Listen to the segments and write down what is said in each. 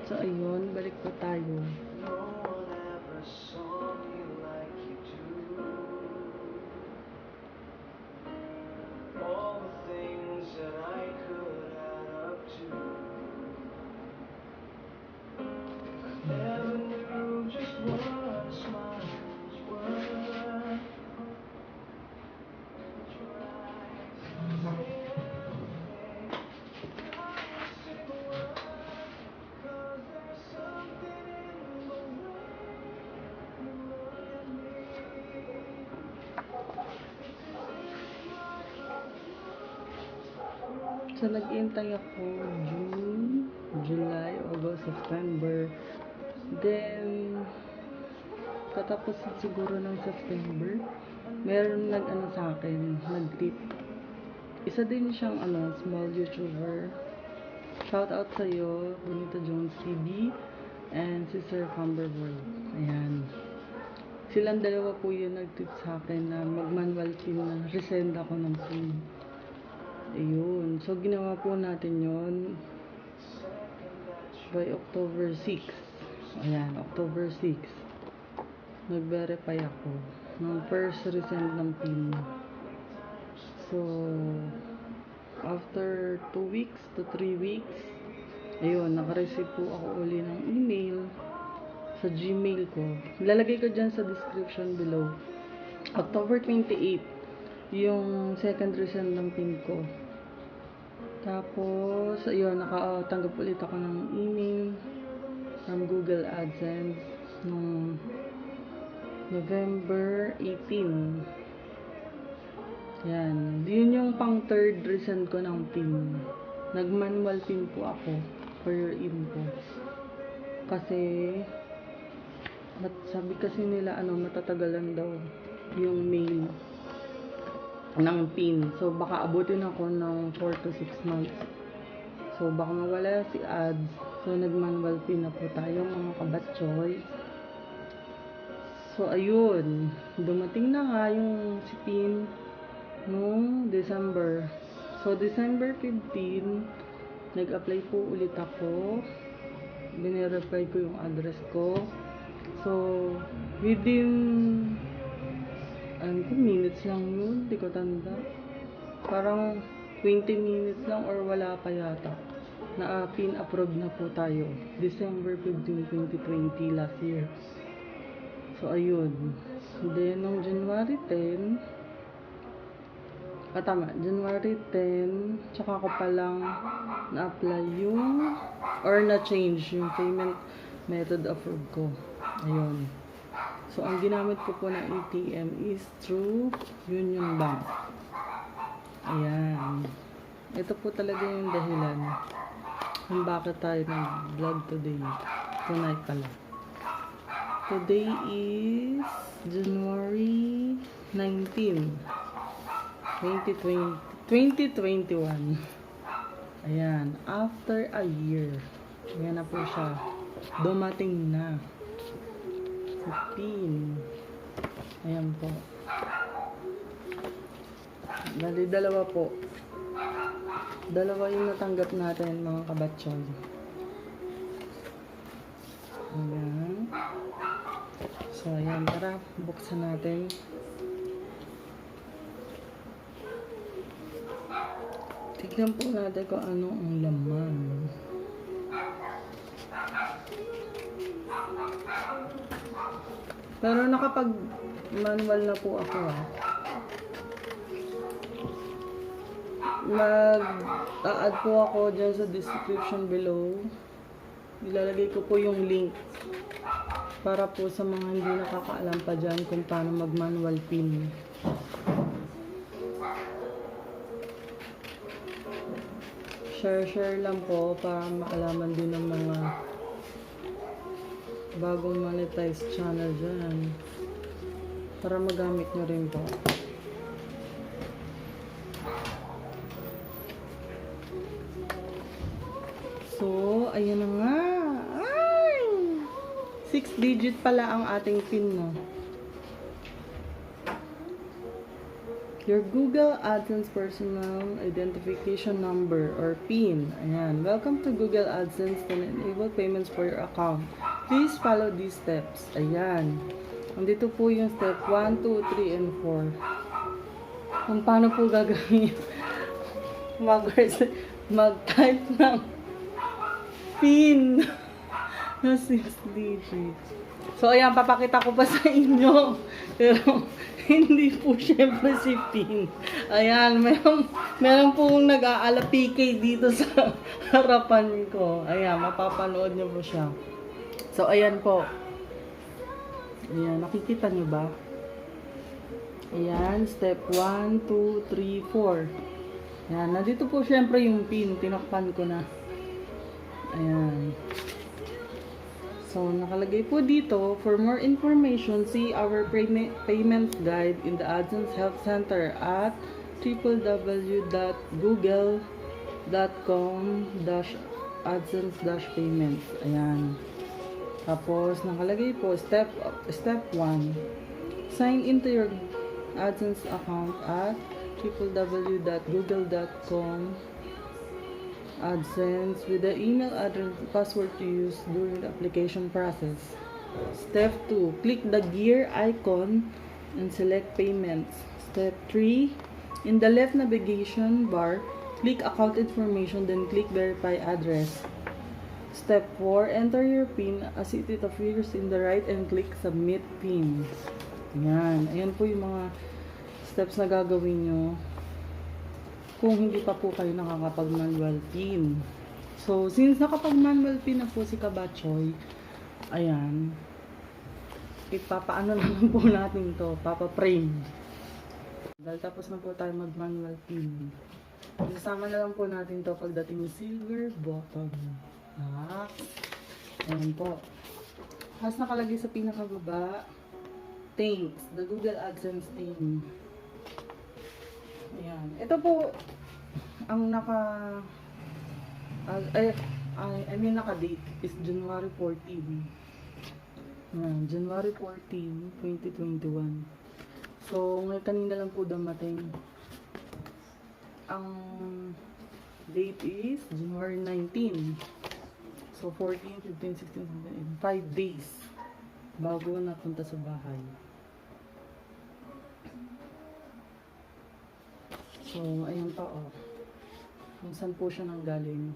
So, ayun, balik po tayo. So, nag-intay ako June, July, August, September. Then, katapos siguro ng September, meron nag-ano sa akin, nag-tip. Isa din siyang small YouTuber. Shout out sa'yo, Bonita Jones TV and si Sir Cumberboy. Ayan. Silang dalawa po yung nag-tip sa akin na mag-manual pin na resend ako ng pin. Ayun. So, ginawa po natin yon by October 6. Ayan, October 6. Nag-verify ako ng first resend ng PIN. So, after 2 weeks to 3 weeks, ayun, naka-receive po ako uli ng email sa Gmail ko. Lalagay ko dyan sa description below. October 28. Yung second resend ng PIN ko. Tapos, ayun, nakatanggap ulit ako ng email from Google AdSense noong November 18. Yan. Yun yung pang third resend ko ng PIN. Nag-manual PIN po ako for your info. Kasi, sabi kasi nila, matatagalan daw yung mail ng PIN. So, baka abutin ako ng 4 to 6 months. So, baka mawala si ads. So, nag-manual PIN na po tayo mga kabatchoy. So, ayun. Dumating na nga yung si PIN noong December. So, December 15, nag-apply po ulit ako. Binerify ko yung address ko. So, within minutes lang yun, di ko tanda. Parang 20 minutes lang or wala pa yata. Na PIN approved na po tayo. December 15, 2020 last year. So, ayun. Then, noong January 10, January 10, tsaka ko palang na-apply yung, or na-change yung payment method approved ko. Ayun. So, ang ginamit ko po na ATM is through Union Bank. Ayan. Ito po talaga yung dahilan kung bakit tayo nag-vlog today. Tonight pala. Today is January 19, 2021. Ayan. After a year. Ayan na po siya. Dumating na. PIN. Ayan po. Dali, dalawa po. Dalawa yung natanggap natin, mga kabatson. Ayan. So, ayan. Tara, buksan natin. Tignan po natin kung ano ang laman. Pero nakapag-manual na po ako. Mag-add po ako dyan sa description below. Ilalagay ko po yung link para po sa mga hindi nakakaalam pa dyan kung paano mag-manual PIN. Share lang po para maalaman din ng mga bagong monetized channel dyan. Para magamit nyo rin po. So, ayan na nga. Ay! 6 digit pala ang ating PIN, no? your Google AdSense personal identification number or PIN. Ayan. Welcome to Google AdSense to enable payments for your account. Please follow these steps. Ayan. Nandito po yung step 1, 2, 3, and 4. Kung paano po gagawin mag-type ng PIN na 6 digits. So, ayan, papakita ko pa sa inyo. Pero, hindi po syempre si PIN. Ayan, meron pong nag-aala PK dito sa harapan ko. Ayan, mapapanood nyo po siya. So, ayan po. Ayan, nakikita nyo ba? Ayan, step 1, 2, 3, 4. Ayan, nandito po syempre yung PIN. Tinakpan ko na. Ayan. So, nakalagay po dito, for more information, see our payment guide in the AdSense Help Center at www.google.com/adsense-payments. Ayan. Tapos, nakalagay po, step 1, sign into your AdSense account at www.google.com AdSense with the email address and password to use during the application process. Step 2, click the gear icon and select payments. Step 3, in the left navigation bar, click account information, then click verify address. Step 4, enter your PIN as it appears in the right and click submit PIN. Ayan. Ayan po yung mga steps na gagawin nyo kung hindi pa po kayo nakakapag-manual PIN. So, since nakapag-manual PIN na po si Kabatchoy, ayan, ipapaano naman po natin to, papa-frame. Dahil tapos na po tayo mag-manual PIN. Isama na lang po natin to pagdating ng silver button. Ayan po. Tapos nakalagay sa pinakababa, thanks, the Google AdSense team. Ayan. Ito po ang naka-date is January 14. Ayan, January 14, 2021. So, kanina lang po dumating. Ang date is January 19. So, 14, 15, 16, 17, 5 days bago napunta sa bahay. So, ayan pa oh. Kung saan po siya nanggaling.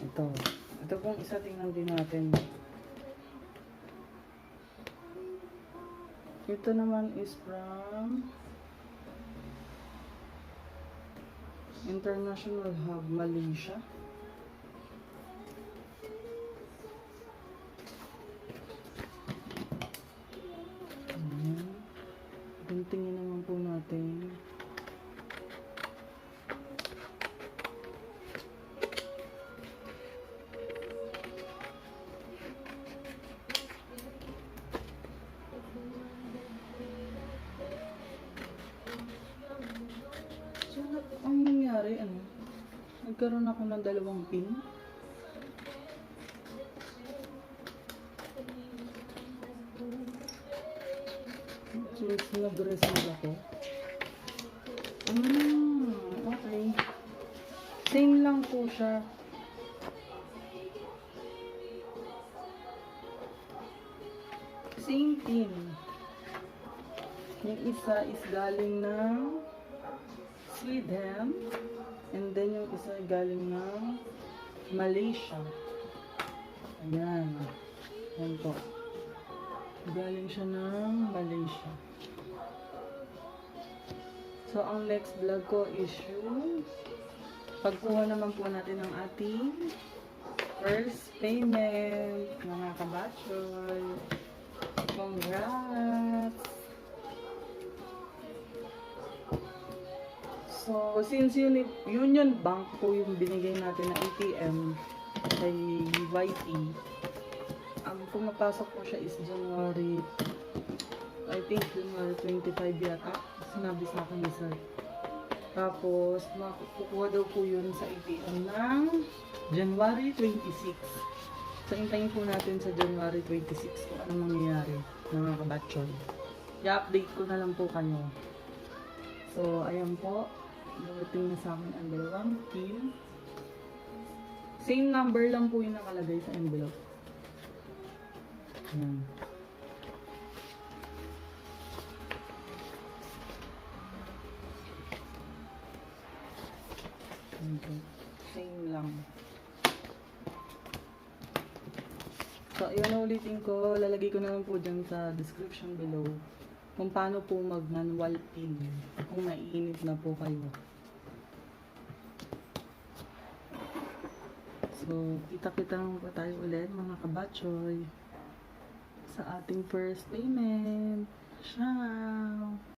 Ito. Ito pong isa, tingnan din natin. Ito naman is from International Hub, Malaysia. Tingnan naman po natin. So, ang nangyari, nagkaroon ako ng 2 PIN. So, nag-receive ako. Okay. Same lang po siya. Same PIN. Yung isa is galing ng Sweden. And then yung isa galing ng Malaysia. Ayan. Ayan po. Galing siya ng Malaysia. So, ang next vlog ko is yung pagkuha naman po natin ng ating first payment, mga kabatchoy. Congrats! So, since Union Bank po yung binigay natin na ATM kay YT, ang pumapasok po siya is January, I think January 25 yata. Sinabi sa akin ni sir. Tapos, makukuha daw po yun sa ATM ng January 26. So, hintayin po natin sa January 26 kung anong mangyayari, mga kabatchoy. i-update ko na lang po kayo. So, ayan po. Dumating na sa akin ang dalawang pin. Same number lang po yung nakalagay sa envelope. Ayan. Okay. Same lang. So, yun ulitin ko. Lalagay ko na lang po dyan sa description below kung paano po mag-manual pin kung naiinip na po kayo. So, kita-kita lang po tayo ulit mga kabatchoy sa ating first payment. Ciao!